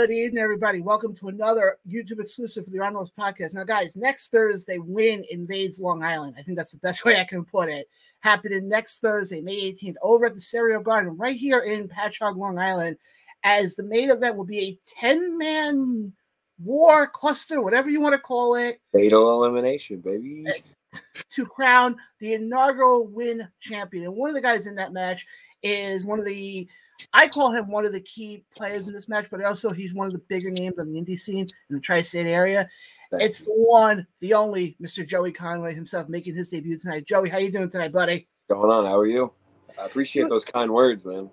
Good evening, everybody. Welcome to another YouTube exclusive for the Arnold's podcast. Now, guys, next Thursday, W.I.N invades Long Island. I think that's the best way I can put it. Happening next Thursday, May 18th, over at the Stereo Garden, right here in Patchogue, Long Island, as the main event will be a 10-man war cluster, whatever you want to call it. Fatal elimination, baby. To crown the inaugural W.I.N champion. And one of the guys in that match is I call him one of the key players in this match, but also he's one of the bigger names on the indie scene in the tri-state area. It's the one, the only Mr. Joey Conway himself making his debut tonight. Joey, how you doing tonight, buddy? Going on? How are you? I appreciate those kind words, man.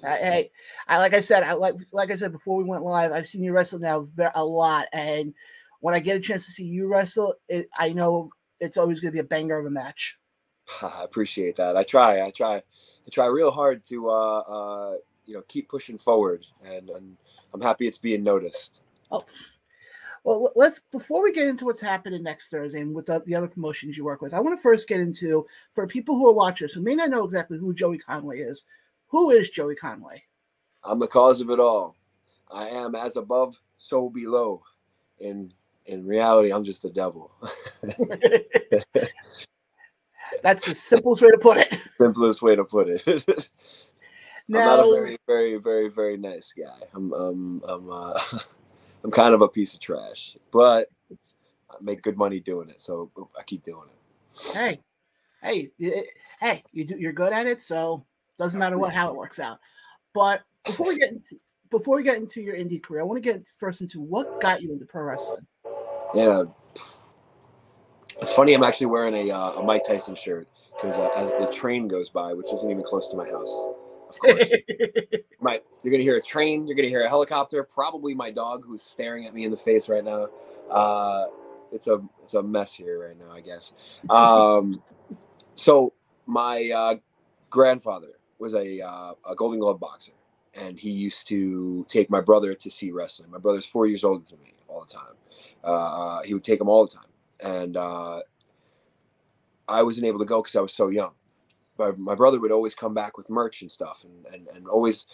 Hey, like I said before we went live, I've seen you wrestle now a lot, and when I get a chance to see you wrestle, I know it's always going to be a banger of a match. I appreciate that. I try real hard to keep pushing forward, and I'm happy it's being noticed. Oh, well, before we get into what's happening next Thursday and with the other promotions you work with, I want to first get into, for people who are watching who may not know exactly who Joey Conway is. Who is Joey Conway? I'm the cause of it all. I am as above, so below. In reality, I'm just the devil. That's the simplest way to put it. Simplest way to put it. Now, I'm not a very, very, very, very nice guy. I'm kind of a piece of trash, but I make good money doing it, so I keep doing it. Hey, you're good at it, so doesn't matter how it works out. But before we get into your indie career, I want to get first into what got you into pro wrestling. Yeah. It's funny, I'm actually wearing a Mike Tyson shirt because as the train goes by, which isn't even close to my house, of course, you're going to hear a train, you're going to hear a helicopter, probably my dog who's staring at me in the face right now. It's a mess here right now, I guess. So my grandfather was a Golden Glove boxer, and he used to take my brother to see wrestling. My brother's 4 years older than me all the time. He would take him all the time. And I wasn't able to go because I was so young. But my brother would always come back with merch and stuff, and always,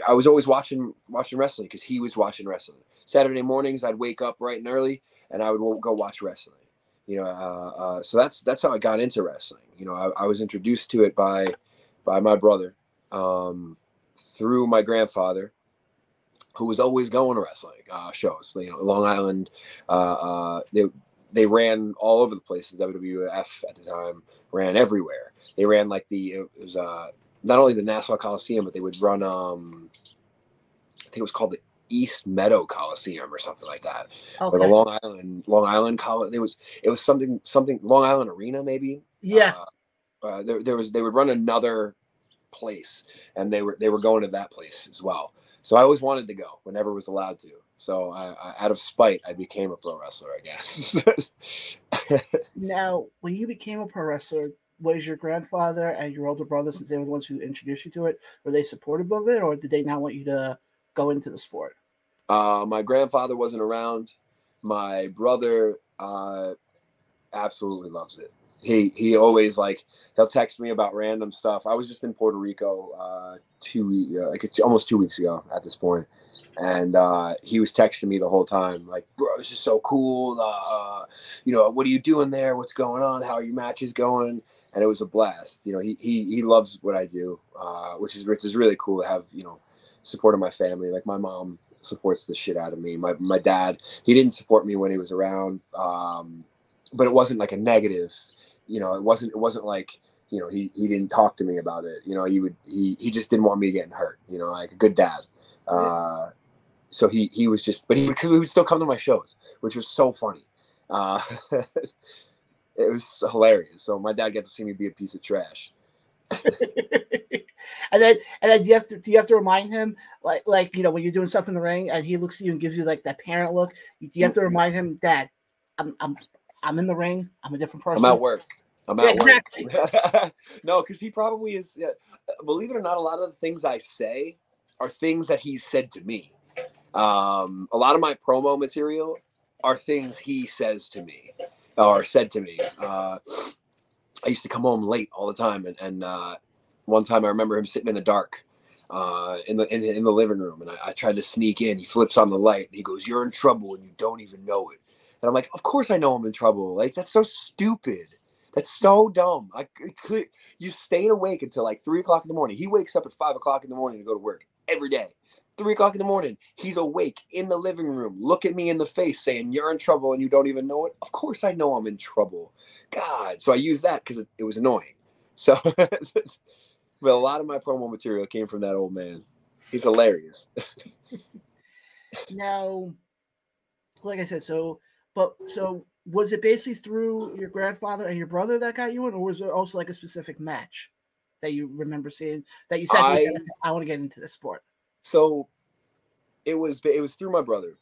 I was always watching wrestling because he was watching wrestling. Saturday mornings, I'd wake up bright and early, and I would go watch wrestling. So that's how I got into wrestling. I was introduced to it by my brother, through my grandfather, who was always going to wrestling shows. Long Island. They ran all over the place. The WWF at the time ran everywhere. They ran it was not only the Nassau Coliseum, but they would run I think it was called the East Meadow Coliseum or something like that. Okay. Or the Long Island Coliseum. It was something Long Island Arena maybe. Yeah. They would run another place, and they were going to that place as well. So I always wanted to go whenever was allowed to. So I out of spite, I became a pro wrestler, I guess. Now, when you became a pro wrestler, was your grandfather and your older brother, since they were the ones who introduced you to it, were they supportive of it, or did they not want you to go into the sport? My grandfather wasn't around. My brother absolutely loves it. He always he'll text me about random stuff. I was just in Puerto Rico almost 2 weeks ago at this point. And he was texting me the whole time, like, bro, this is so cool. What are you doing there? What's going on? How are your matches going? And it was a blast. He loves what I do, which is really cool to have, support of my family. Like my mom supports the shit out of me. My dad, he didn't support me when he was around, but it wasn't like a negative. It wasn't like, he didn't talk to me about it. He just didn't want me getting hurt. Like a good dad. So he was just, but he would still come to my shows, which was so funny. It was hilarious. So my dad got to see me be a piece of trash. and then do you have to remind him like when you're doing stuff in the ring and he looks at you and gives you like that parent look, you have to remind him, Dad, I'm in the ring. I'm a different person. I'm at work. Exactly. No, because he probably is. Believe it or not, a lot of the things I say are things that he's said to me. A lot of my promo material are things he says to me or said to me. I used to come home late all the time, and one time I remember him sitting in the dark in the living room, and I tried to sneak in. He flips on the light, and he goes, "You're in trouble, and you don't even know it." And I'm like, "Of course I know I'm in trouble. Like, that's so stupid. That's so dumb. You stayed awake until like 3 o'clock in the morning. He wakes up at 5 o'clock in the morning to go to work every day. 3 o'clock in the morning, he's awake in the living room, looking me in the face, saying, 'You're in trouble, and you don't even know it.' Of course I know I'm in trouble. God." So I used that because it was annoying. So, but a lot of my promo material came from that old man. He's hilarious. Now, like I said, so was it basically through your grandfather and your brother that got you in, or was there also like a specific match that you remember seeing that you said, I want to get into this sport? So it was through my brother.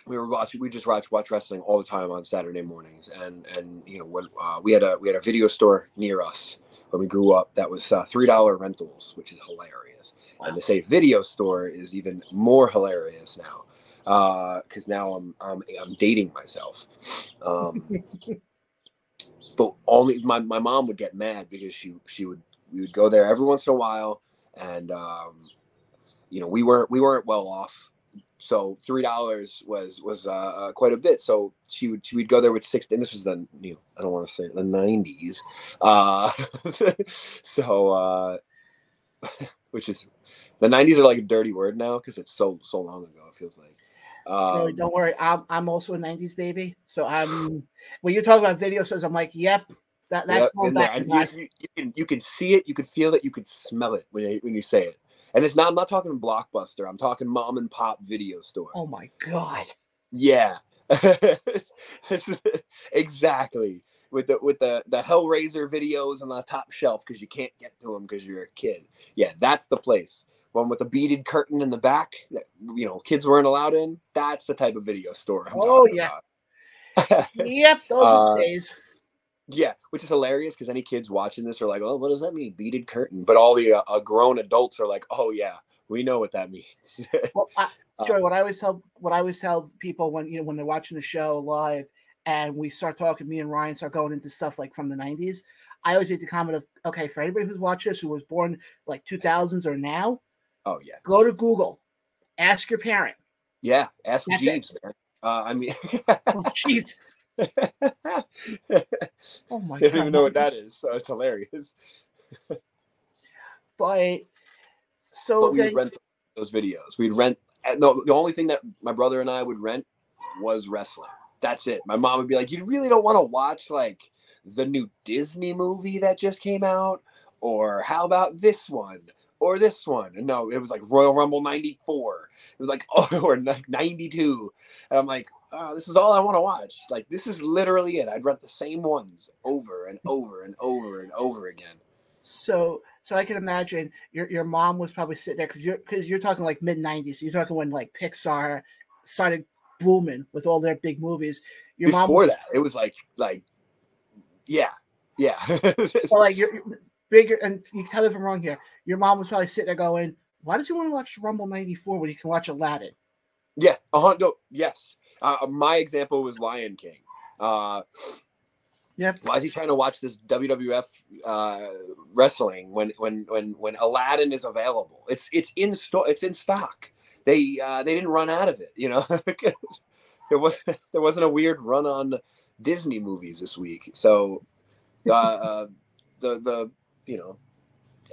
We just watch wrestling all the time on Saturday mornings, and when we had a video store near us when we grew up that was $3 rentals, which is hilarious. Wow. And to say video store is even more hilarious now, because now I'm dating myself. But only my mom would get mad because we would go there every once in a while, and we weren't well off. So $3 was quite a bit. So she'd go there with six, and this was I don't want to say it, the 90s. So which is, the 90s are like a dirty word now because it's so long ago. It feels like. Don't worry, I'm also a 90s baby. So when you talk about video stores, I'm like, yep, that's going back. And you can see it, you could feel it, you could smell it when you say it. And I'm not talking Blockbuster. I'm talking mom and pop video store. Oh my God. Yeah. Exactly. With the Hellraiser videos on the top shelf because you can't get to them because you're a kid. Yeah, that's the place. One with the beaded curtain in the back that kids weren't allowed in. That's the type of video store I'm talking about. Yep, those are the days. Yeah, which is hilarious because any kids watching this are like, "Oh, what does that mean, beaded curtain?" But all the grown adults are like, "Oh yeah, we know what that means." Well, Joy, what I always tell people when they're watching the show live and we start talking, me and Ryan start going into stuff like from the 90s, I always make the comment of, okay, for anybody who's watching this who was born like 2000s or now, oh yeah, go to Google, ask your parent. Yeah, ask Jeeves, man. Oh jeez. Oh my God. I don't even know what that is, so it's hilarious. But we would rent those videos. We'd rent. No, the only thing that my brother and I would rent was wrestling. That's it. My mom would be like, "You really don't want to watch like the new Disney movie that just came out, or how about this one or this one?" And no, it was like Royal Rumble '94. It was like or '92, and I'm like, "Oh, this is all I want to watch. Like, this is literally it." I'd rent the same ones over and over and over and over again. So I can imagine your mom was probably sitting there because you're talking like mid 90s. So you're talking when like Pixar started booming with all their big movies. Before that, it was like yeah. Well, like you're bigger, and you tell me if I'm wrong here. Your mom was probably sitting there going, "Why does he want to watch Rumble '94 when he can watch Aladdin?" Yeah, no, yes. My example was Lion King. Yep. Why is he trying to watch this WWF wrestling when Aladdin is available? It's in store. It's in stock. They didn't run out of it. There wasn't a weird run on Disney movies this week. So the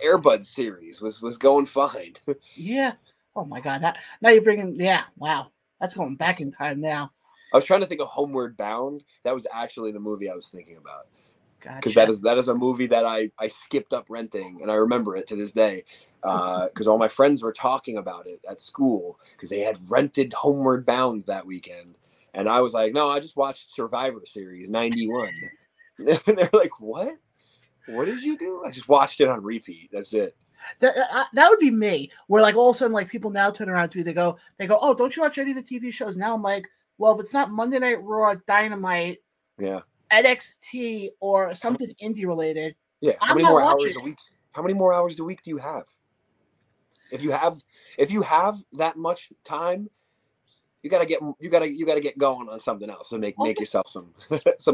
Air Bud series was going fine. Yeah. Oh my God. Now you're bringing. Yeah. Wow. That's going back in time now. I was trying to think of Homeward Bound. That was actually the movie I was thinking about. Because gotcha. that is a movie that I skipped up renting, and I remember it to this day. Because all my friends were talking about it at school because they had rented Homeward Bound that weekend. And I was like, no, I just watched Survivor Series 91. And they're like, what? What did you do? I just watched it on repeat. That's it. That would be me. Where like all of a sudden, like people now turn around to me, they go, oh, don't you watch any of the TV shows? Now I'm like, well, if it's not Monday Night Raw, Dynamite, yeah, NXT, or something indie related, yeah. How many more hours a week? How many more hours a week do you have? If you have that much time, you gotta get going on something else to make yourself some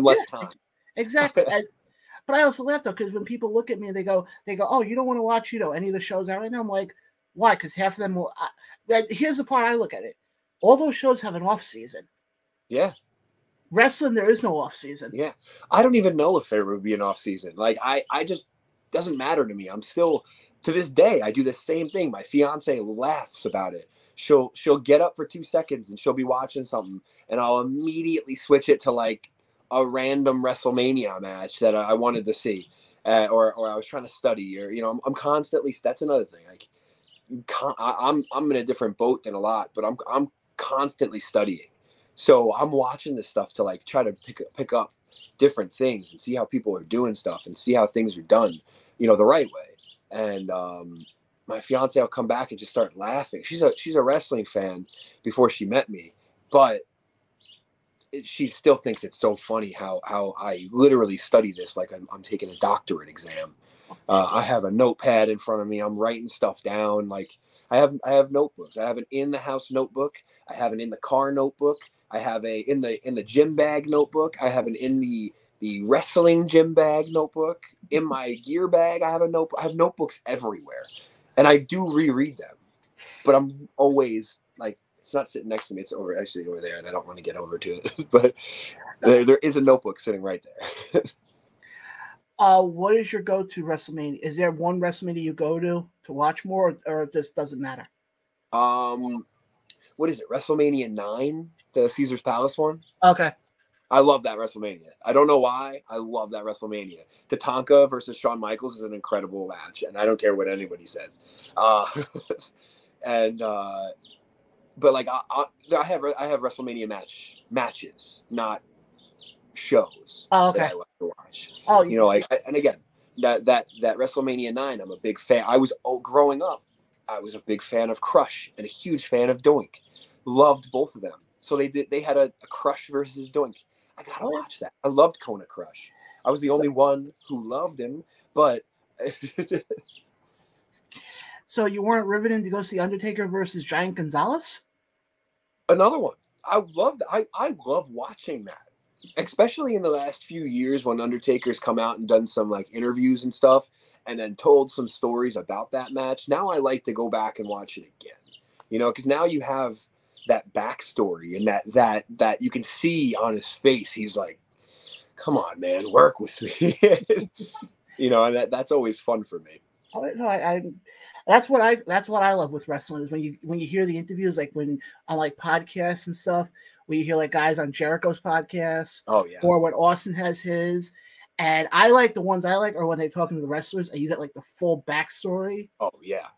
less time. Exactly. But I also laugh though because when people look at me and they go, oh, you don't want to watch any of the shows out right now. I'm like, Why? Because half of them will. Here's the part I look at it. All those shows have an off season. Yeah. Wrestling, there is no off season. Yeah. I don't even know if there would be an off season. Like I just doesn't matter to me. I'm still to this day, I do the same thing. My fiance laughs about it. She'll get up for 2 seconds and she'll be watching something and I'll immediately switch it to like a random WrestleMania match that I wanted to see. Or I was trying to study, or I'm constantly. That's another thing. Like, I'm in a different boat than a lot, but I'm constantly studying. So I'm watching this stuff to like try to pick up different things and see how people are doing stuff and see how things are done, the right way. And my fiance will come back and just start laughing. She's a wrestling fan before she met me, but she still thinks it's so funny how I literally study this like I'm taking a doctorate exam. I have a notepad in front of me. I'm writing stuff down. Like I have notebooks. I have an in the house notebook. I have an in the car notebook. I have a in the gym bag notebook. I have an in the wrestling gym bag notebook. In my gear bag, I have a notebook. I have notebooks everywhere, and I do reread them. But I'm always like, it's not sitting next to me. It's actually over there, and I don't want to get over to it. But there is a notebook sitting right there. What is your go-to WrestleMania? Is there one WrestleMania you go to watch more, or it just doesn't matter? What is it? WrestleMania 9, the Caesar's Palace one? Okay. I love that WrestleMania. I don't know why. I love that WrestleMania. Tatanka versus Shawn Michaels is an incredible match, and I don't care what anybody says. But like I have WrestleMania matches, not shows. Oh, okay. That I like to watch. And again, that WrestleMania 9, I'm a big fan. Growing up, I was a big fan of Crush and a huge fan of Doink. Loved both of them. So they had a Crush versus Doink. I gotta watch that. I loved Kona Crush. I was the only one who loved him, but so you weren't riveted to go see Undertaker versus Giant Gonzalez? Another one. I love that. I love watching that, especially in the last few years when Undertaker's come out and done some like interviews and stuff, and then told some stories about that match. Now I like to go back and watch it again, because now you have that backstory and that you can see on his face. He's like, "Come on, man, work with me," and that's always fun for me. Oh, no, that's what I love with wrestling is when you hear the interviews, like when on like podcasts and stuff, where you hear like guys on Jericho's podcast, or when Austin has his, and I like the ones I like are when they're talking to the wrestlers and you get like the full backstory. Oh yeah.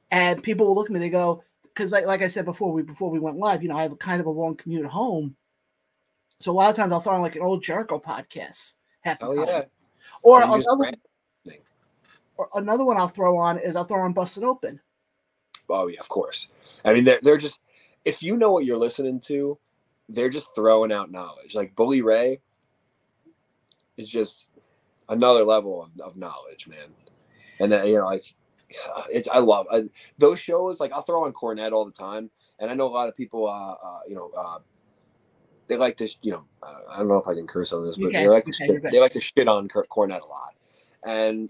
And people will look at me, they go, because like I said before we went live, I have kind of a long commute home, so a lot of times I'll throw on like an old Jericho podcast. Or another one I'll throw on Busted Open. Oh yeah, of course. I mean, they're just, if you know what you're listening to, they're just throwing out knowledge. Like Bully Ray is just another level of knowledge, man. And then I love those shows. Like I'll throw on Cornette all the time, and I know a lot of people, they like to, I don't know if I can curse on this, but they like to shit on Cornette a lot, and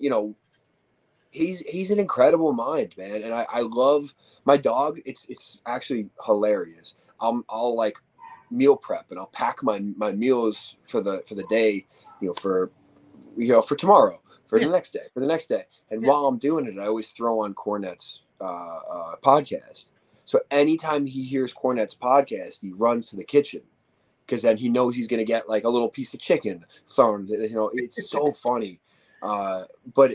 He's an incredible mind, man, and I love my dog. It's actually hilarious. I'll like meal prep and I'll pack my meals for the day, for tomorrow, for the next day. And while I'm doing it, I always throw on Cornette's podcast. So anytime he hears Cornette's podcast, he runs to the kitchen because then he knows he's gonna get like a little piece of chicken thrown. It's so funny, but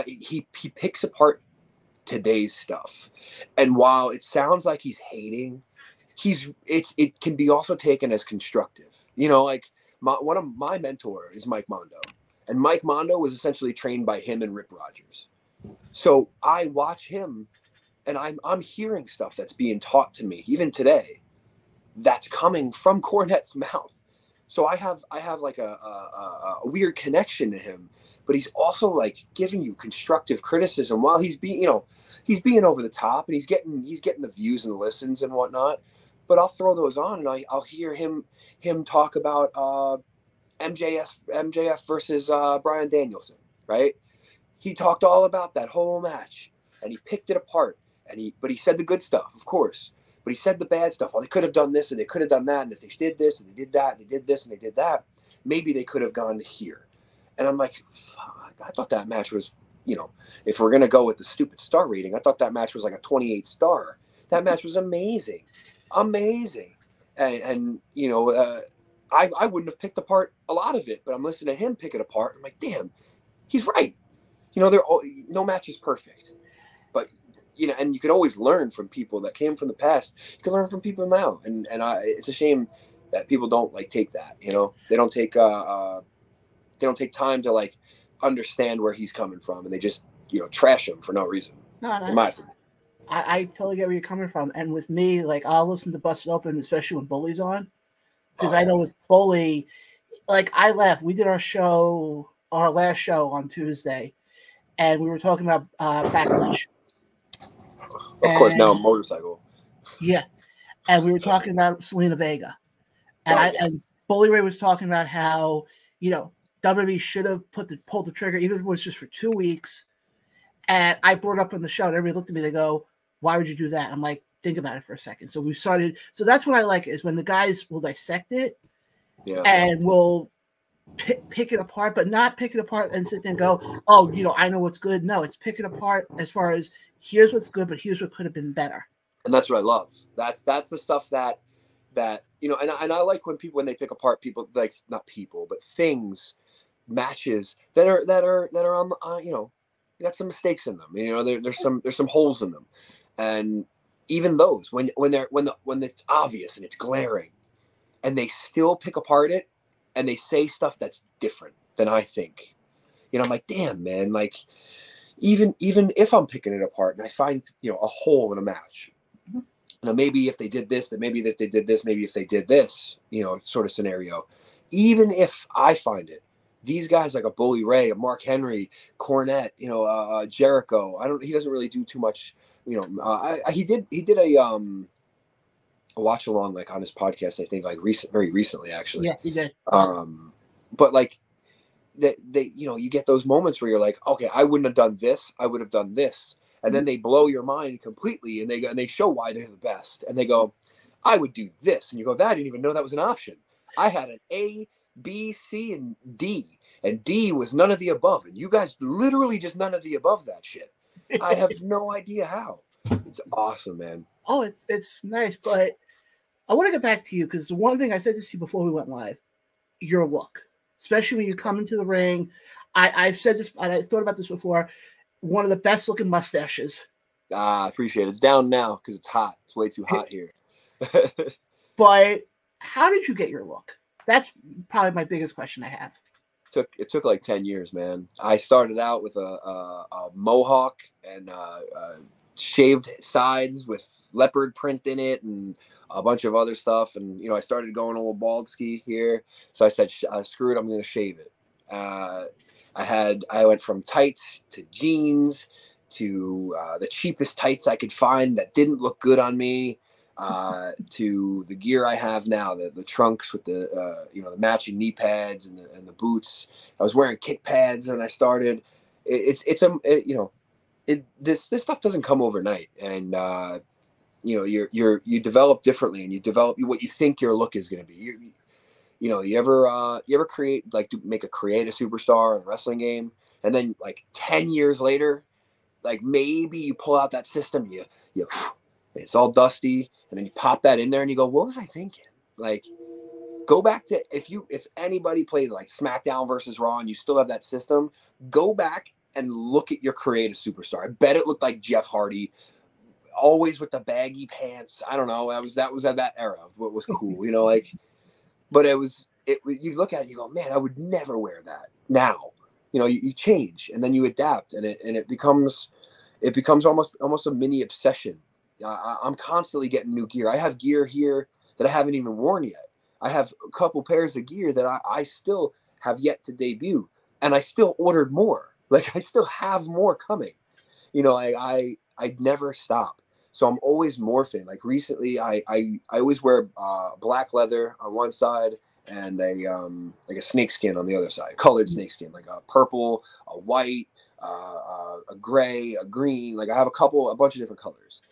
he picks apart today's stuff, and while it sounds like he's hating, it can be also taken as constructive. Like one of my mentor is Mike Mondo, and Mike Mondo was essentially trained by him and Rip Rogers. So I watch him, and I'm hearing stuff that's being taught to me even today, that's coming from Cornette's mouth. So I have like a weird connection to him. But he's also like giving you constructive criticism while he's being over the top, and he's getting the views and the listens and whatnot. But I'll throw those on, and I'll hear him talk about MJF versus Bryan Danielson, right? He talked all about that whole match, and he picked it apart, but he said the good stuff, of course, but he said the bad stuff. Well, they could have done this and they could have done that, and if they did this and they did that and they did this and they did that, maybe they could have gone here. And I'm like, fuck, I thought that match was, if we're gonna go with the stupid star rating, I thought that match was like a 28 star. That match was amazing, amazing, and I wouldn't have picked apart a lot of it, but I'm listening to him pick it apart. And I'm like, damn, he's right. No match is perfect, but and you can always learn from people that came from the past. You can learn from people now, and it's a shame that people don't take that. They don't take time to understand where he's coming from, and they just trash him for no reason. No, in my opinion. I totally get where you're coming from. And with me, I'll listen to Busted Open, especially when Bully's on, because I know with Bully, I left. We did our last show on Tuesday, and we were talking about Backlash. Of course, now a motorcycle. Yeah, and we were talking about Selena Vega, and and Bully Ray was talking about how WWE should have pulled the trigger, even if it was just for 2 weeks. And I brought it up on the show, and everybody looked at me. They go, "Why would you do that?" I'm like, "Think about it for a second." So we started. So that's what I like, is when the guys will dissect it, and will pick it apart, but not pick it apart and sit there and go, "Oh, I know what's good." No, it's pick it apart as far as here's what's good, but here's what could have been better. And that's what I love. That's the stuff that and I like when they pick apart people, not people, but things, matches that are on got some mistakes in them. There's some holes in them, and even those when it's obvious and it's glaring, and they still pick apart it, and they say stuff that's different than I think. I'm like, damn, man, even if I'm picking it apart and I find a hole in a match, maybe if they did this, then maybe if they did this, maybe if they did this, sort of scenario. Even if I find it, these guys like a Bully Ray, a Mark Henry, Cornette, Jericho. He doesn't really do too much. He did a watch along on his podcast. I think very recently actually. Yeah, he did. But they you get those moments where you're like, okay, I wouldn't have done this. I would have done this. And then they blow your mind completely, and they show why they're the best. And they go, I would do this. And you go, I didn't even know that was an option. I had an A, B, C, and D. And D was none of the above. And you guys literally just none of the above that shit. I have no idea how. It's awesome, man. Oh, it's nice. But I want to get back to you, because the one thing I said this to you before we went live, your look. Especially when you come into the ring. I've said this, and I thought about this before, one of the best looking mustaches. I appreciate it. It's down now because it's hot. It's way too hot here. But how did you get your look? That's probably my biggest question I have. It took like 10 years, man. I started out with a mohawk and shaved sides with leopard print in it and a bunch of other stuff. And, I started going a little bald ski here. So I said, screw it, I'm going to shave it. I went from tights to jeans to the cheapest tights I could find that didn't look good on me, to the gear I have now, the trunks with the the matching knee pads and the boots. I was wearing kick pads when I started. This stuff doesn't come overnight, and you develop differently, and you develop what you think your look is going to be. You ever create create a superstar in a wrestling game, and then 10 years later, maybe you pull out that system, you it's all dusty, and then you pop that in there and you go, what was I thinking? Go back to if anybody played SmackDown versus Raw and you still have that system, go back and look at your creative superstar. I bet it looked like Jeff Hardy, always with the baggy pants. I don't know. That was at that era. What was cool, But you look at it and you go, man, I would never wear that now. You change, and then you adapt, and it becomes almost a mini obsession. I'm constantly getting new gear. I have gear here that I haven't even worn yet. I have a couple pairs of gear that I still have yet to debut, and I still ordered more. I still have more coming. I never stop. So I'm always morphing. Recently, I always wear black leather on one side and a snakeskin on the other side, colored snakeskin, a purple, a white, a gray, a green. Like I have a bunch of different colors.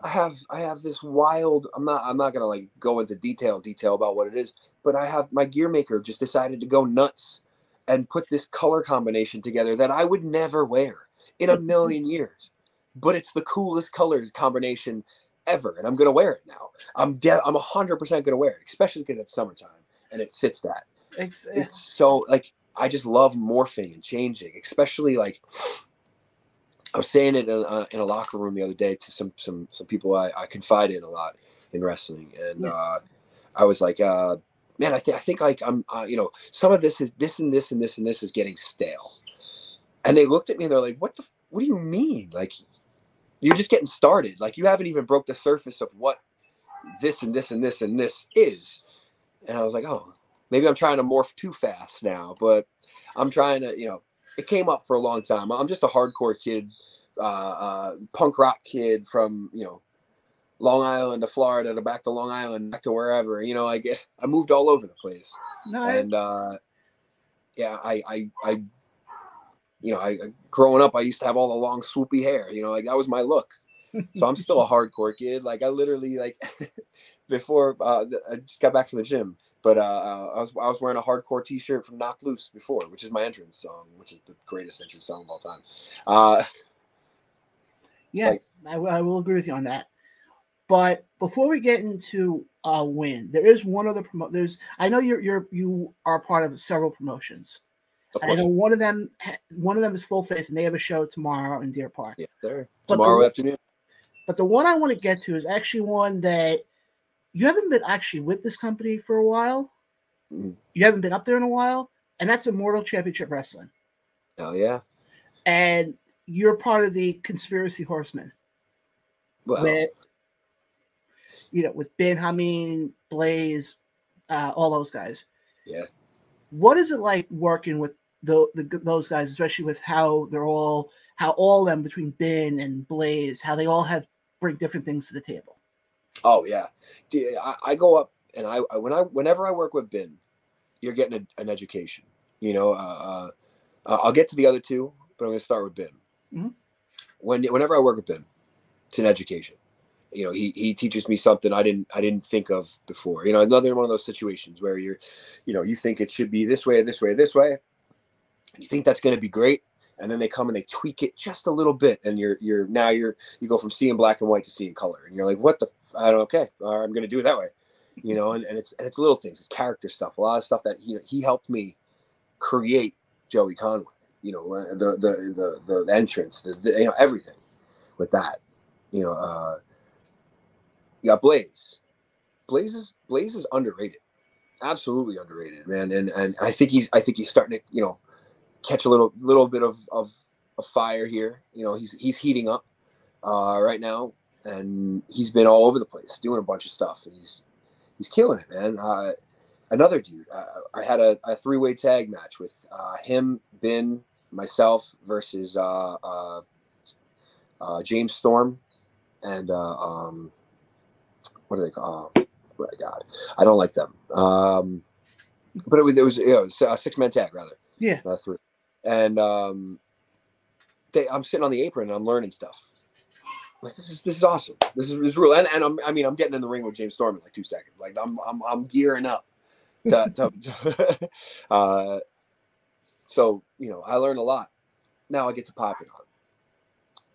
I have this wild. I'm not gonna like go into detail about what it is, but I have my gear maker just decided to go nuts and put this color combination together that I would never wear in a million years. But it's the coolest colors combination ever, and I'm gonna wear it now. I'm 100% gonna wear it, especially because it's summertime and it fits that. It's so like I just love morphing and changing, especially like I was saying it in a locker room the other day to some people I confide in a lot in wrestling, and I was like, man, I think like I'm some of this is this and this and this and this is getting stale, and they looked at me and they're like, what do you mean? Like you're just getting started, like you haven't even broke the surface of what this and this and this and this is. And I was like, oh, maybe I'm trying to morph too fast now, but I'm trying to, it came up for a long time. I'm just a hardcore kid, punk rock kid from, Long Island to Florida to back to Long Island, back to wherever, I moved all over the place. No, and, I growing up, I used to have all the long swoopy hair, like that was my look. So I'm still a hardcore kid. Like I literally before I just got back from the gym, but I was wearing a hardcore T-shirt from Knocked Loose before, which is my entrance song, which is the greatest entrance song of all time. I will agree with you on that. But before we get into W.I.N, there is one other I know you are part of several promotions. I know one of them is Full Faith, and they have a show tomorrow in Deer Park. Yeah, sir. Tomorrow afternoon. But the one I want to get to is actually one that you haven't been actually with this company for a while. Mm. You haven't been up there in a while, and that's Immortal Championship Wrestling. Oh, yeah. And you're part of the Conspiracy Horsemen. Well, with Ben Hameen, Blaze, all those guys. Yeah. What is it like working with those guys, especially with how all of them between Ben and Blaze, how they all bring different things to the table? Oh yeah, I go up and whenever I work with Ben, you're getting an education. I'll get to the other two, but I'm going to start with Ben. Mm-hmm. Whenever I work with Ben, it's an education. He teaches me something I didn't think of before. Another one of those situations where you think it should be this way, this way, this way. You think that's going to be great, and then they come and they tweak it just a little bit, and you go from seeing black and white to seeing color, and you're like, what the? Okay, I'm going to do it that way, and it's little things, it's character stuff, a lot of stuff that he helped me create Joey Conway, the entrance, everything with that, you got Blaze. Blaze is underrated, absolutely underrated, man, and I think he's starting to catch a little bit of fire here. He's heating up right now, and he's been all over the place doing a bunch of stuff, and he's killing it, man. Another dude, I had a 3-way tag match with him, Ben, myself versus James Storm, and what do they call? Oh my God, I don't like them. But it was a 6-man tag rather. Yeah, 3. And I'm sitting on the apron and I'm learning stuff. Like this is awesome. This is real. And I'm getting in the ring with James Storm in like 2 seconds. Like I'm gearing up. So I learned a lot. Now I get to Papa Don.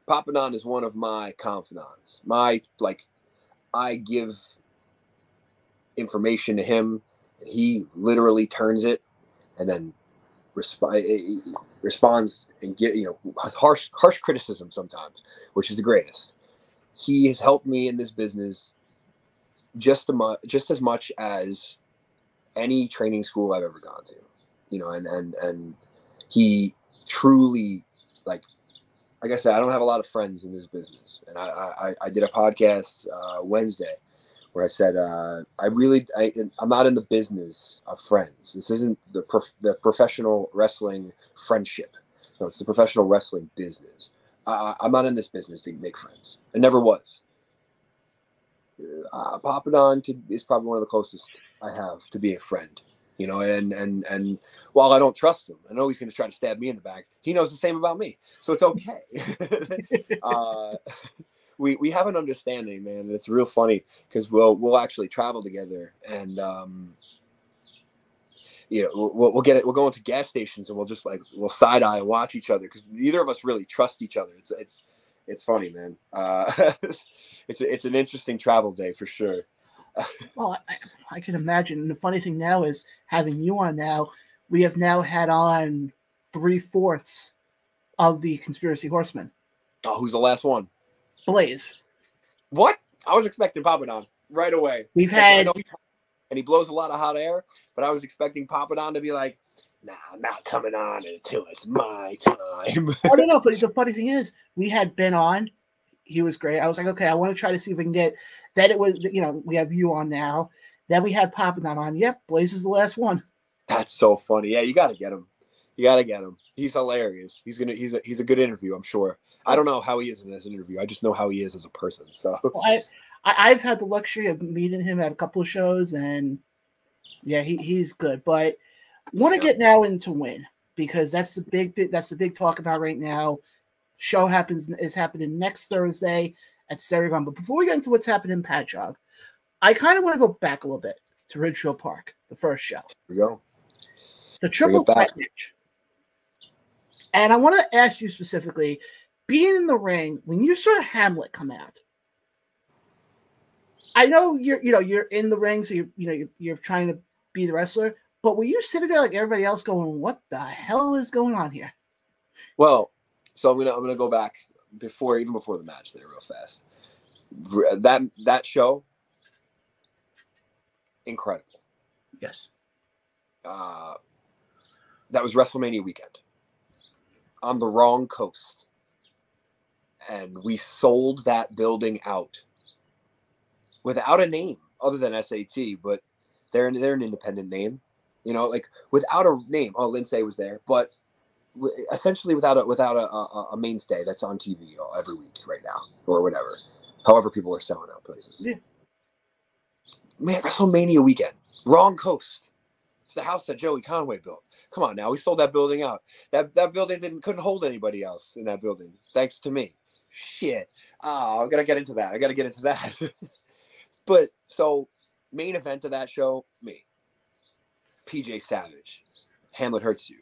Papa Don is one of my confidants. I give information to him, and he literally turns it, and then responds and get harsh criticism sometimes, which is the greatest. He has helped me in this business just as much as any training school I've ever gone to, and he truly, like I said, I don't have a lot of friends in this business, and I did a podcast Wednesday where I said I'm not in the business of friends. This isn't the professional wrestling friendship. No, it's the professional wrestling business. I'm not in this business to make friends. I never was. Papa Don is probably one of the closest I have to being a friend you know, and while I don't trust him, I know he's going to try to stab me in the back. He knows the same about me, so it's okay. We have an understanding, man. And it's real funny because we'll actually travel together, and you know, we'll get it. We'll go into gas stations and we'll side eye and watch each other because neither of us really trust each other. It's funny, man. It's an interesting travel day for sure. Well, I can imagine. And the funny thing now is having you on now, we have now had on 3/4 of the Conspiracy Horsemen. Oh, who's the last one? Blaze. What? I was expecting Papadon right away. We've had, and he blows a lot of hot air, but I was expecting Papadon to be like, nah, I'm not coming on until it's my time. I don't know, but the funny thing is, we had Ben on. He was great. I was like, okay, I want to try to see if we can get that. It was, you know, we have you on now. Then we had Papadon on. Yep, Blaze is the last one. That's so funny. Yeah, you got to get him. You got to get him. He's hilarious. He's a good interview, I'm sure. I don't know how he is in this interview. I just know how he is as a person. So well, I've had the luxury of meeting him at a couple of shows, and yeah, he's good. But I want to get now into W.I.N because that's the big talk about right now. Show is happening next Thursday at Stereo. But before we get into what's happening in Patchogue, I kind of want to go back a little bit to Ridgefield Park, the first show. Here we go. The triple threat match. And I want to ask you specifically, being in the ring, when you saw Hamlet come out, I know you're in the ring, so you're trying to be the wrestler, but were you sitting there like everybody else going, what the hell is going on here? Well, so I'm gonna go back even before the match there real fast. That show, incredible. Yes. That was WrestleMania weekend on the wrong coast. And we sold that building out without a name other than SAT, but they're an independent name, you know, like without a name. Oh, Lindsay was there, but essentially without a mainstay that's on TV every week right now or whatever. However, people are selling out places. Yeah. Man, WrestleMania weekend, wrong coast. It's the house that Joey Conway built. Come on now, we sold that building out. That building couldn't hold anybody else in that building, thanks to me. Shit. Oh, I gotta get into that. But so, main event of that show, me. PJ Savage. Hamlet hurts you.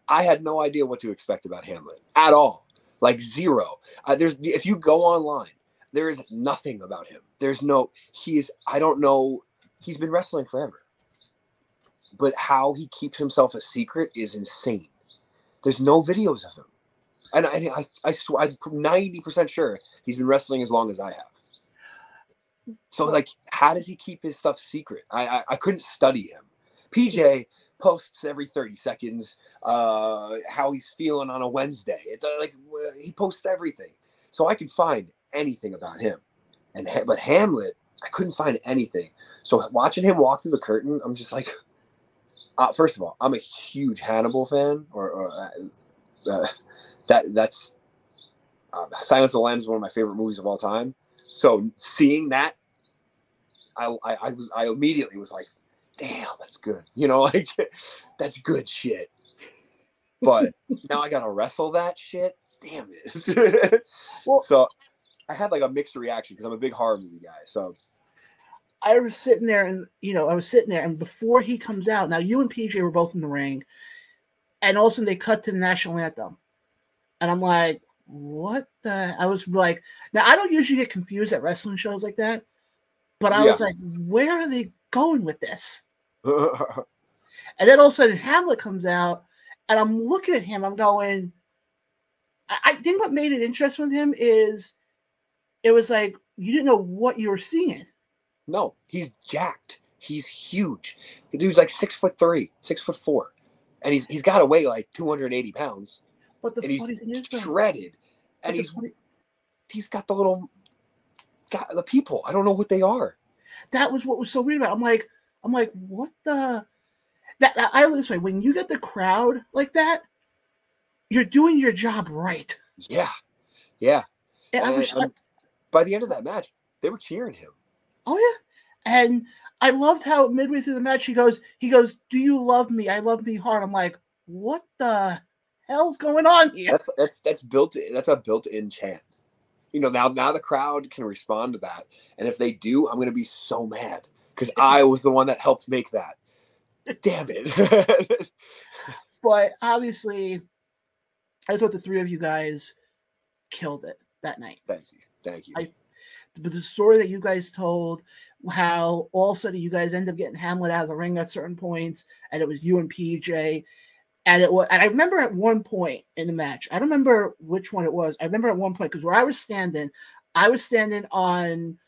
I had no idea what to expect about Hamlet at all. Like zero. If you go online, there is nothing about him. I don't know. He's been wrestling forever. But how he keeps himself a secret is insane. There's no videos of him. And I swear, I'm 90% sure he's been wrestling as long as I have. So, like, how does he keep his stuff secret? I couldn't study him. PJ posts every 30 seconds how he's feeling on a Wednesday. He posts everything. So I can find anything about him. But Hamlet, I couldn't find anything. So watching him walk through the curtain, I'm just like, first of all, I'm a huge Hannibal fan. That's Silence of the Lambs is one of my favorite movies of all time. So seeing that, I immediately was like, damn, that's good. You know, like that's good shit. But now I gotta wrestle that shit. Damn it. Well, so I had like a mixed reaction because I'm a big horror movie guy. So I was sitting there and before he comes out, now you and PJ were both in the ring, and all of a sudden they cut to the national anthem. And I'm like, what the? I was like, now I don't usually get confused at wrestling shows like that, but I was like, where are they going with this? And then all of a sudden Hamlet comes out, and I'm looking at him, I'm going, I think what made it interesting with him is it was like you didn't know what you were seeing. No, he's jacked. He's huge. The dude's like 6'3", 6'4", and he's got to weigh like 280 pounds. But the funny thing is, shredded, and he's got the people. I don't know what they are. That was what was so weird about it. I'm like, what the? I look this way. When you get the crowd like that, you're doing your job right. Yeah. And by the end of that match, they were cheering him. Oh yeah, And I loved how midway through the match he goes, "Do you love me? I love me hard." I'm like, what the hell's going on here? That's built. That's a built-in chant. You know, now the crowd can respond to that, and if they do, I'm gonna be so mad because I was the one that helped make that. Damn it! But obviously, I thought the three of you guys killed it that night. Thank you. But the story that you guys told, how all of a sudden you guys end up getting Hamlet out of the ring at certain points, and it was you and PJ. And I remember at one point in the match, I don't remember which one it was. I remember at one point, because where I was standing on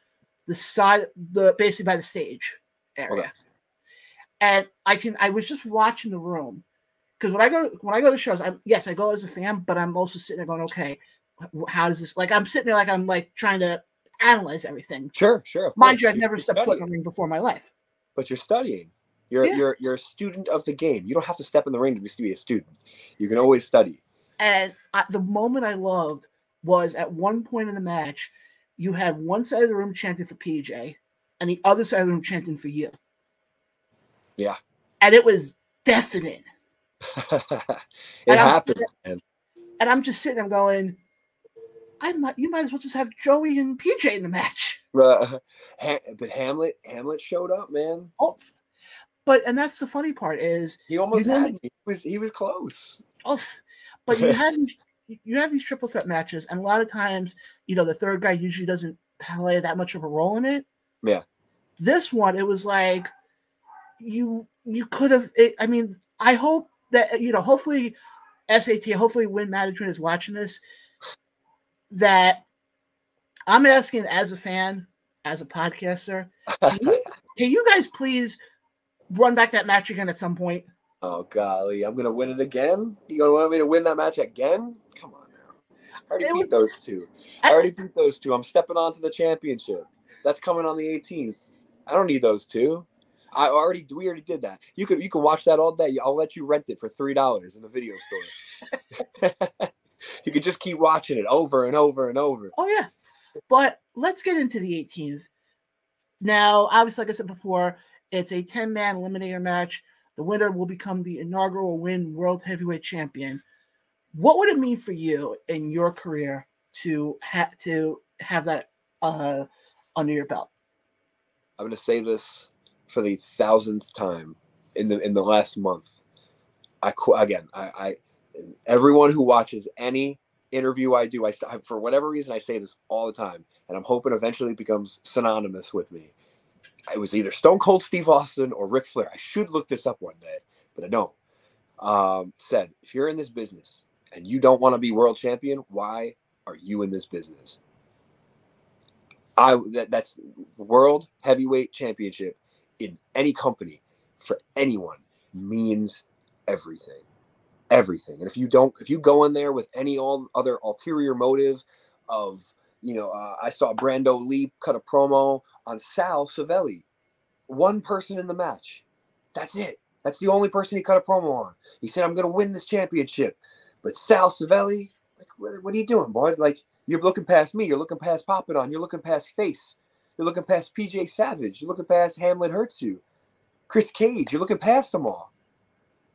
the side, basically by the stage area. Okay. And I was just watching the room. Because when I go to shows, I go as a fan, but I'm also sitting there going, okay, how does this, like, I'm sitting there like I'm like trying to analyze everything. Sure. Mind you, I've never stepped foot in a ring before in my life. But you're studying. You're a student of the game. You don't have to step in the ring to be a student. You can always study. And the moment I loved was at one point in the match, you had one side of the room chanting for PJ, and the other side of the room chanting for you. Yeah. And it was deafening. It happens, man. And I'm just sitting there going, you might as well just have Joey and PJ in the match. But Hamlet showed up, man. Oh, and that's the funny part is he almost had me. He was close. Oh, but you have these triple threat matches, and a lot of times, the third guy usually doesn't play that much of a role in it. Yeah. This one, it was like you could have. I mean, I hope that hopefully SAT, hopefully Win Management is watching this. That I'm asking as a fan, as a podcaster, can you guys please run back that match again at some point? Oh golly, I'm gonna win it again. You gonna want me to win that match again? Come on now. I already beat those two. I'm stepping onto the championship. That's coming on the 18th. I don't need those two. We already did that. You can watch that all day. I'll let you rent it for $3 in the video store. You could just keep watching it over and over and over. Oh yeah, but let's get into the 18th. Now, obviously, like I said before, it's a 10-man eliminator match. The winner will become the inaugural WIN World Heavyweight Champion. What would it mean for you in your career to have that under your belt? I'm going to say this for the 1000th time in the last month. Everyone who watches any interview I do, for whatever reason, I say this all the time, and I'm hoping eventually it becomes synonymous with me. It was either Stone Cold Steve Austin or Ric Flair. I should look this up one day, but I don't. Said, if you're in this business and you don't want to be world champion, why are you in this business? That's World Heavyweight Championship in any company for anyone means everything. Everything. And if you go in there with any other ulterior motive of, I saw Brando Lee cut a promo on Sal Savelli. One person in the match. That's it. That's the only person he cut a promo on. He said, I'm going to win this championship. But Sal Savelli, like, what are you doing, boy? Like, you're looking past me. You're looking past Papadon. You're looking past Face. You're looking past PJ Savage. You're looking past Hamlet Hurtsu. Chris Cage. You're looking past them all.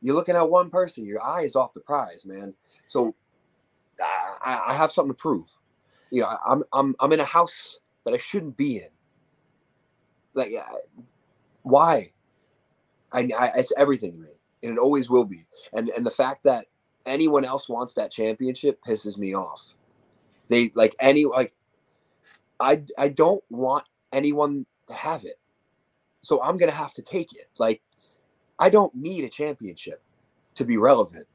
You're looking at one person. Your eye is off the prize, man. So I have something to prove. I'm in a house that I shouldn't be in. Like, why? It's everything to me, and it always will be. And the fact that anyone else wants that championship pisses me off. I don't want anyone to have it, so I'm gonna have to take it. Like, I don't need a championship to be relevant.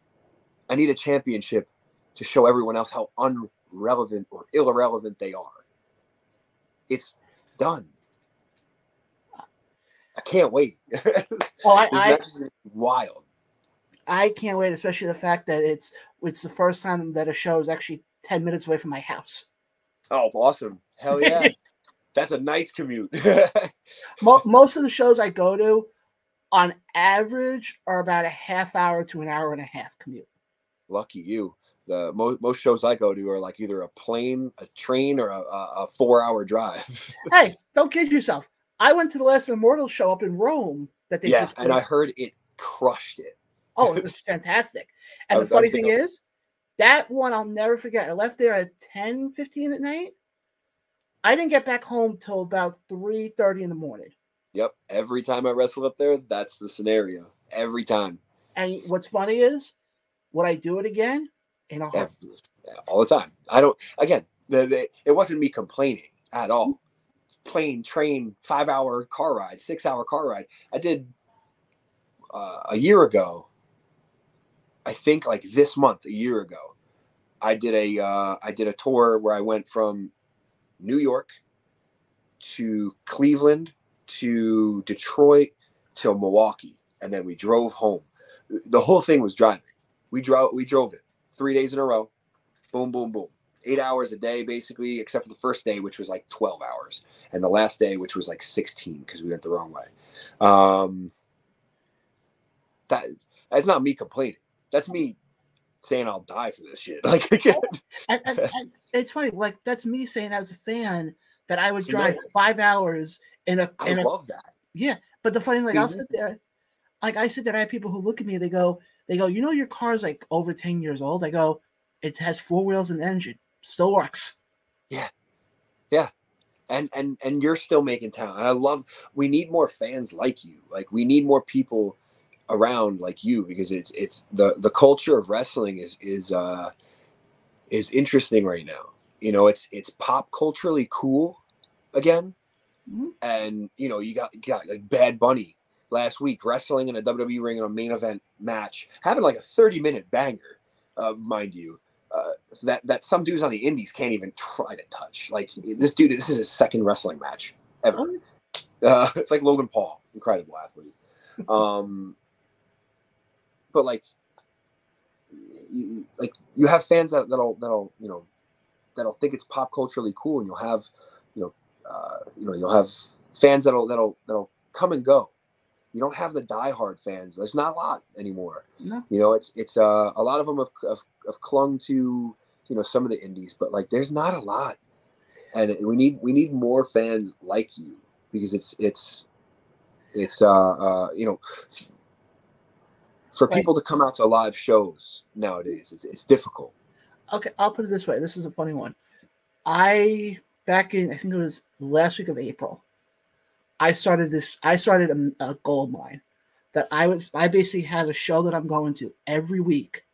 I need a championship to show everyone else how unrelevant or irrelevant they are. It's done. I can't wait. Well, this is wild. I can't wait, especially the fact that it's the first time that a show is actually 10 minutes away from my house. Oh, awesome. Hell yeah. That's a nice commute. Most of the shows I go to, on average, are about a half hour to an hour and a half commute. Lucky you. The most shows I go to are like either a plane, a train, or a 4-hour drive. Hey, don't kid yourself. I went to the last Immortal show up in Rome that they just did. And I heard it crushed it. Oh, it was fantastic. And the funny thing is, that one I'll never forget. I left there at 10:15 at night. I didn't get back home till about 3:30 in the morning. Yep. Every time I wrestle up there, that's the scenario. Every time. And what's funny is, would I do it again? In a heartbeat. All the time. I don't, again, it wasn't me complaining at all. Plane, train, 5-hour car ride, 6-hour car ride. I did a year ago, I think like this month, a year ago, I did a tour where I went from New York to Cleveland to Detroit to Milwaukee, and then we drove home. The whole thing was driving. We drove it 3 days in a row. Boom, boom, boom. 8 hours a day, basically, except for the first day, which was like 12 hours. And the last day, which was like 16, because we went the wrong way. That's not me complaining. That's me saying I'll die for this shit. Like, and it's funny. Like, that's me saying as a fan that I would drive 5 hours I love that. Yeah, but the funny thing, like, I'll sit there. Like, I sit there, I have people who look at me, they go, you know, your car's like over 10 years old. I go, it has 4 wheels and an engine. Still works. Yeah. Yeah. And you're still making town. We need more fans like you. Like, we need more people around like you, because it's the culture of wrestling is interesting right now. You know, it's pop culturally cool again. Mm-hmm. And, you know, you got like Bad Bunny last week wrestling in a WWE ring in a main event match, having like a 30-minute banger, mind you, that some dudes on the indies can't even try to touch. Like, this is his second wrestling match ever. It's like Logan Paul, incredible athlete. But like you have fans that'll think it's pop culturally cool, and you'll have fans that'll come and go. You don't have the diehard fans. There's not a lot anymore. No. You know, it's a lot of them have clung to, you know, some of the indies, but like there's not a lot, and we need more fans like you, because it's you know, for people to come out to live shows nowadays, it's difficult. Okay, I'll put it this way. This is a funny one. Back in, I think it was last week of April, I started a gold mine that I basically have a show that I'm going to every week.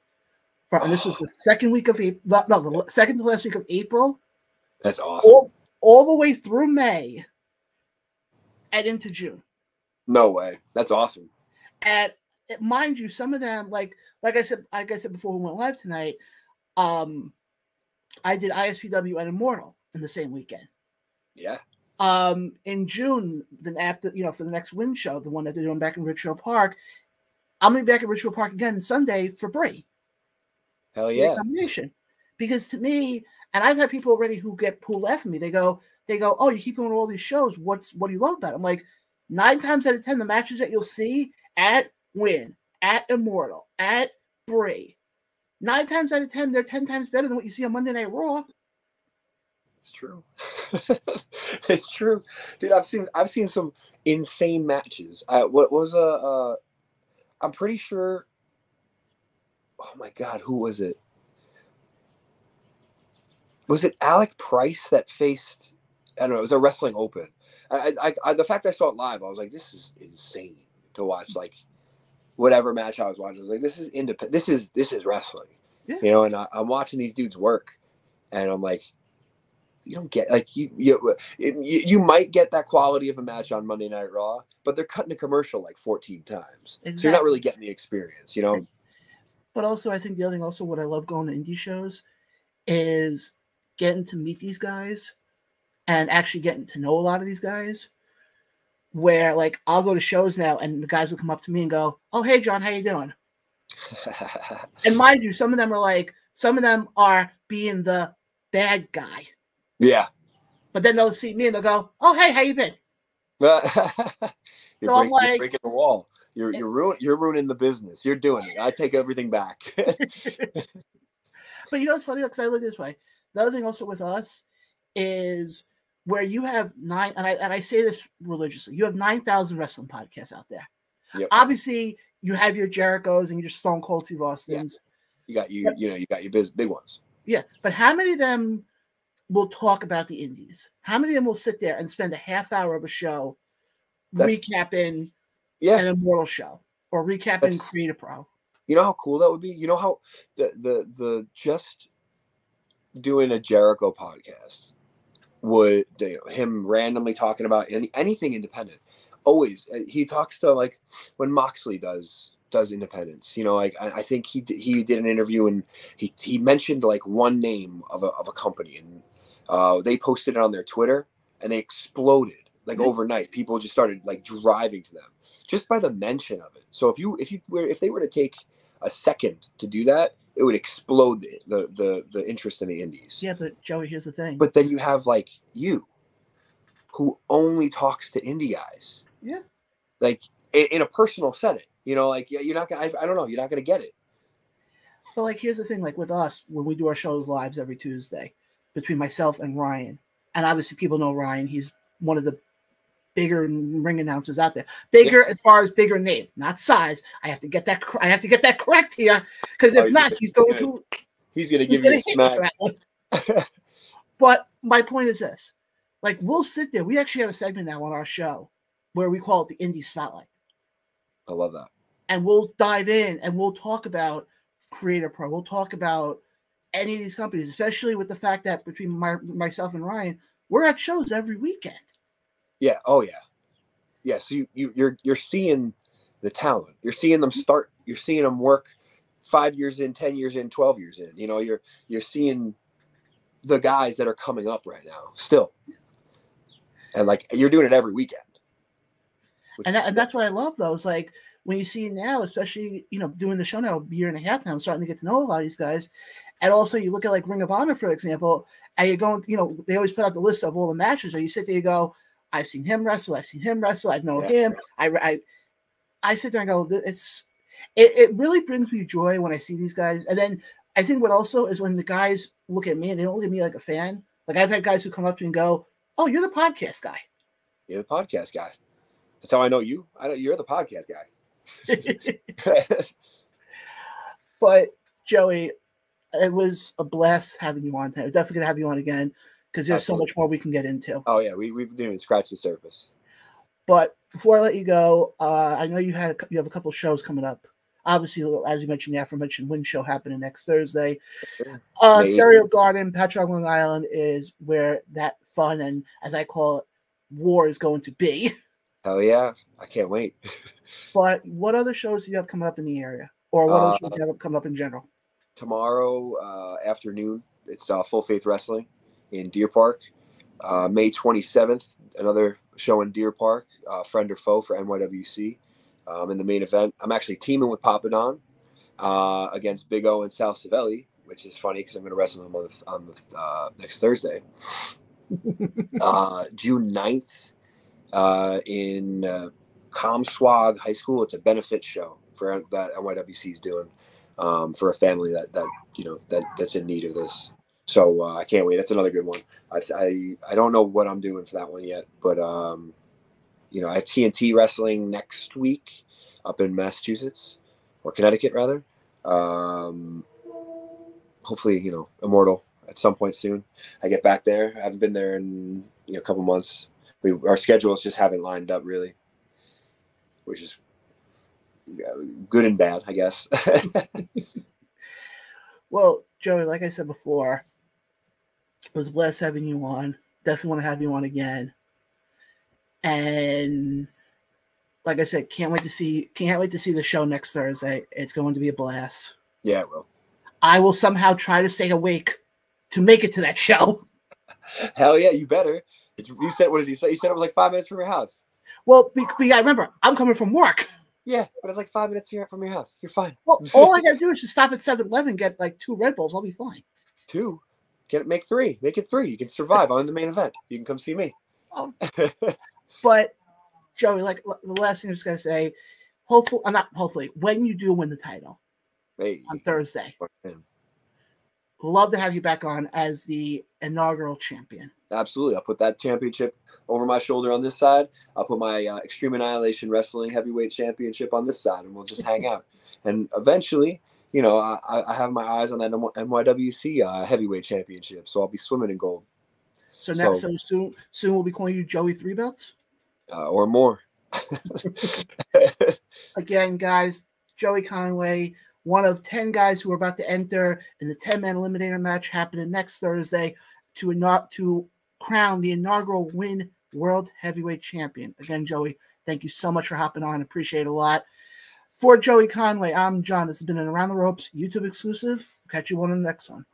And this was the second week of April. No, the second to last week of April. That's awesome. All the way through May and into June. No way. That's awesome. And mind you, some of them, like I said before we went live tonight, I did ISPW and Immortal in the same weekend. Yeah. In June, then after, you know, for the next WIN show, the one that they're doing back in Richfield Park, I'm gonna be back at Richfield Park again Sunday for Brie. Hell yeah. Combination. Because to me, and I've had people already who laugh at me. They go, oh, you keep going to all these shows. What do you love about it? I'm like, 9 times out of 10, the matches that you'll see at WIN, at Immortal, at Brie, 9 times out of 10, they're 10 times better than what you see on Monday Night Raw. It's true. It's true, dude. I've seen some insane matches. What was I'm pretty sure. Oh my God, who was it? Was it Alec Price that faced? I don't know. It was a Wrestling Open. The fact I saw it live, I was like, this is insane to watch. Like, whatever match I was watching, I was like, this is independent. This is wrestling. Yeah. You know, and I'm watching these dudes work, and I'm like, you don't get, like, you might get that quality of a match on Monday Night Raw, but they're cutting a commercial like 14 times. Exactly. So you're not really getting the experience, you know? But also, I think the other thing, also what I love going to indie shows is getting to meet these guys and actually getting to know a lot of these guys, where, like, I'll go to shows now and the guys will come up to me and go, oh, hey, John, how you doing? And mind you, some of them are being the bad guy. Yeah. But then they'll see me and they'll go, oh, hey, how you been? I'm like, you're breaking the wall. You're ruining the business. You're doing it. I take everything back. But you know what's funny? Because I look this way. The other thing also with us is where you have nine, and I say this religiously, you have 9,000 wrestling podcasts out there. Yep. Obviously, you have your Jerichos and your Stone Cold Steve Austins. Yeah. You got your big ones. Yeah, but how many of them will talk about the indies? How many of them will sit there and spend a half hour of a show recapping an Immortal show or recapping Creative Pro? You know how cool that would be? You know how the just doing a Jericho podcast would, him randomly talking about anything independent. Always he talks to, like, when Moxley does independence, like I think he did an interview and he mentioned like one name of a company, and they posted it on their Twitter and they exploded like overnight. People just started like driving to them just by the mention of it. So if they were to take a second to do that, it would explode the interest in the indies. Yeah, but Joey, here's the thing. But then you have like you, who only talks to indie guys. Yeah. Like in a personal setting, like you're not gonna. I don't know. You're not gonna get it. But like, here's the thing. Like with us, when we do our shows live every Tuesday, between myself and Ryan, and obviously people know Ryan. He's one of the bigger ring announcers out there. Bigger as far as bigger name, not size. I have to get that. I have to get that correct here, because if not, he's going to give you a smack. But my point is this: like, we'll sit there. We actually have a segment now on our show where we call it the Indie Spotlight. I love that. And we'll dive in and we'll talk about Creative Pro. We'll talk about any of these companies, especially with the fact that between myself and Ryan, we're at shows every weekend. Yeah. Oh yeah. Yeah. So you're seeing the talent. You're seeing them start. You're seeing them work 5 years in, 10 years in, 12 years in. You're seeing the guys that are coming up right now still. And like, you're doing it every weekend. And that's what I love, though. It's like when you see now, especially, doing the show now a year and a half now, I'm starting to get to know a lot of these guys. And also you look at like Ring of Honor, for example, and you're going, they always put out the list of all the matches, and you sit there, you go, I've seen him wrestle, I know him. I sit there and go, it really brings me joy when I see these guys. And then I think what also is when the guys look at me and they don't look at me like a fan. Like, I've had guys who come up to me and go, oh, you're the podcast guy. You're the podcast guy. That's how I know you. You're the podcast guy. But Joey, it was a blast having you on today. We're definitely gonna have you on again because there's so much more we can get into. Oh yeah, we didn't even scratch the surface. But before I let you go, I know you have a couple of shows coming up. Obviously, as you mentioned, the aforementioned WIN show happening next Thursday. Stereo Garden, Patchogue, Long Island is where that fun and, as I call it, war is going to be. Hell yeah. I can't wait. But what other shows do you have coming up in the area? Or what other shows do you have coming up in general? Tomorrow afternoon, it's Full Faith Wrestling in Deer Park. May 27th, another show in Deer Park, Friend or Foe for NYWC. In the main event, I'm actually teaming with Papa Don against Big O and Sal Civelli, which is funny because I'm going to wrestle them on the next Thursday. June 9th in Comswag High School. It's a benefit show for that NYWC is doing for a family that's in need of this. So I can't wait. That's another good one. I don't know what I'm doing for that one yet, but I have TNT wrestling next week up in Massachusetts or Connecticut rather. Hopefully, Immortal at some point soon. I get back there. I haven't been there in a couple months. Our schedules just haven't lined up really, which is good and bad, I guess. Well, Joey, like I said before, it was a blast having you on. Definitely want to have you on again. And like I said, can't wait to see the show next Thursday. It's going to be a blast. Yeah, it will. I will somehow try to stay awake to make it to that show. Hell yeah, you better. You said, what does he say? You said it was like 5 minutes from your house. Well, I remember, I'm coming from work. Yeah, but it's like 5 minutes from your house. You're fine. Well, all I got to do is just stop at 7-Eleven, get like 2 Red Bulls. I'll be fine. 2? Make 3. Make it 3. You can survive. I'm in the main event. You can come see me. Oh. But, Joey, like the last thing I'm just going to say, when you do win the title on Thursday, love to have you back on as the inaugural champion. Absolutely. I'll put that championship over my shoulder on this side. I'll put my Extreme Annihilation Wrestling Heavyweight Championship on this side, and we'll just hang out. And eventually, you know, I have my eyes on that NYWC Heavyweight Championship, so I'll be swimming in gold. So soon we'll be calling you Joey Three Belts? Or more. Again, guys, Joey Conway, one of 10 guys who are about to enter in the 10-man eliminator match happening next Thursday to crown the inaugural W.I.N World Heavyweight Champion. Again, Joey, thank you so much for hopping on. Appreciate it a lot. For Joey Conway, I'm John. This has been an Around the Ropes YouTube exclusive. Catch you on the next one.